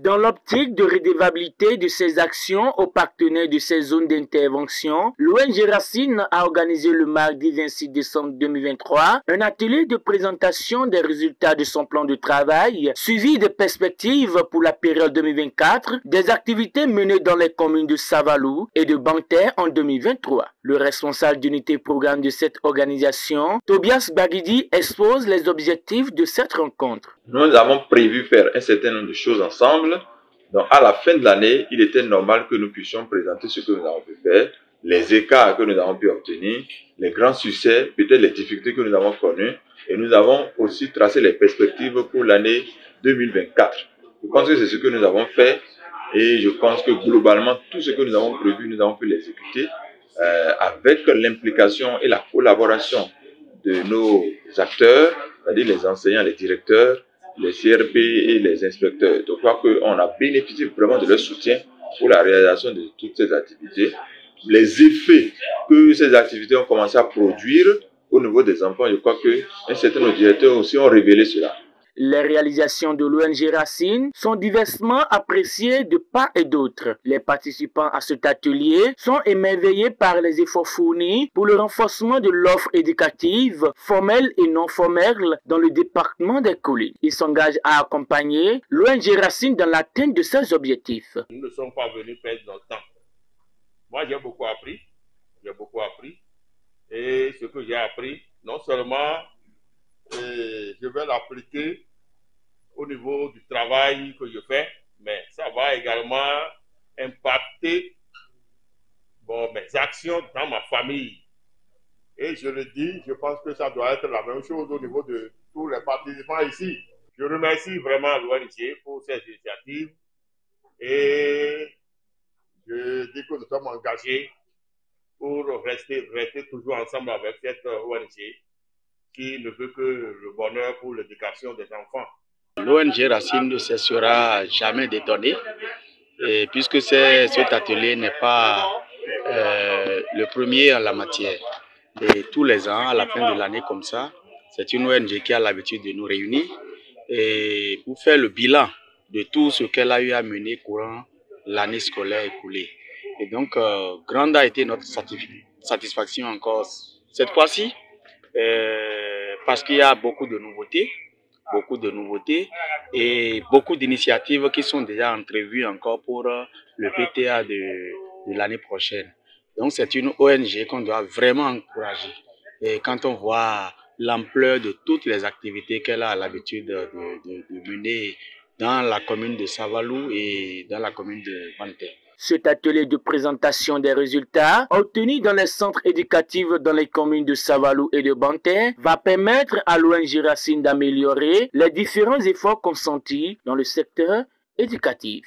Dans l'optique de redevabilité de ses actions aux partenaires de ces zones d'intervention, l'ONG Racine a organisé le mardi 26 décembre 2023 un atelier de présentation des résultats de son plan de travail, suivi des perspectives pour la période 2024, des activités menées dans les communes de Savalou et de Banter en 2023. Le responsable d'unité programme de cette organisation, Tobias Bagidi, expose les objectifs de cette rencontre. Nous avons prévu faire un certain nombre de choses ensemble. Donc, à la fin de l'année, il était normal que nous puissions présenter ce que nous avons pu faire, les écarts que nous avons pu obtenir, les grands succès, peut-être les difficultés que nous avons connues. Et nous avons aussi tracé les perspectives pour l'année 2024. Je pense que c'est ce que nous avons fait. Et je pense que globalement, tout ce que nous avons prévu, nous avons pu l'exécuter avec l'implication et la collaboration de nos acteurs, c'est-à-dire les enseignants, les directeurs, les CRP et les inspecteurs. Je crois qu'on a bénéficié vraiment de leur soutien pour la réalisation de toutes ces activités. Les effets que ces activités ont commencé à produire au niveau des enfants, je crois qu'un certain nombre de directeurs aussi ont révélé cela. Les réalisations de l'ONG Racine sont diversement appréciées de part et d'autre. Les participants à cet atelier sont émerveillés par les efforts fournis pour le renforcement de l'offre éducative, formelle et non formelle, dans le département des collines. Ils s'engagent à accompagner l'ONG Racine dans l'atteinte de ses objectifs. Nous ne sommes pas venus perdre notre temps. Moi, j'ai beaucoup appris. Et ce que j'ai appris, non seulement je vais l'appliquer au niveau du travail que je fais, mais ça va également impacter mes actions dans ma famille. Et je le dis, je pense que ça doit être la même chose au niveau de tous les participants ici. Je remercie vraiment l'ONG pour cette initiative et je dis que nous sommes engagés pour rester toujours ensemble avec cette ONG qui ne veut que le bonheur pour l'éducation des enfants. L'ONG Racine ne cessera jamais d'étonner, puisque cet atelier n'est pas le premier en la matière. Et tous les ans, à la fin de l'année comme ça, c'est une ONG qui a l'habitude de nous réunir et pour faire le bilan de tout ce qu'elle a eu à mener courant l'année scolaire écoulée. Et donc, grande a été notre satisfaction encore cette fois-ci, parce qu'il y a beaucoup de nouveautés et beaucoup d'initiatives qui sont déjà entrevues encore pour le PTA de l'année prochaine. Donc c'est une ONG qu'on doit vraiment encourager. Et quand on voit l'ampleur de toutes les activités qu'elle a l'habitude de mener dans la commune de Savalou et dans la commune de Banter. Cet atelier de présentation des résultats obtenus dans les centres éducatifs dans les communes de Savalou et de Banter va permettre à l'ONG Racine d'améliorer les différents efforts consentis dans le secteur éducatif.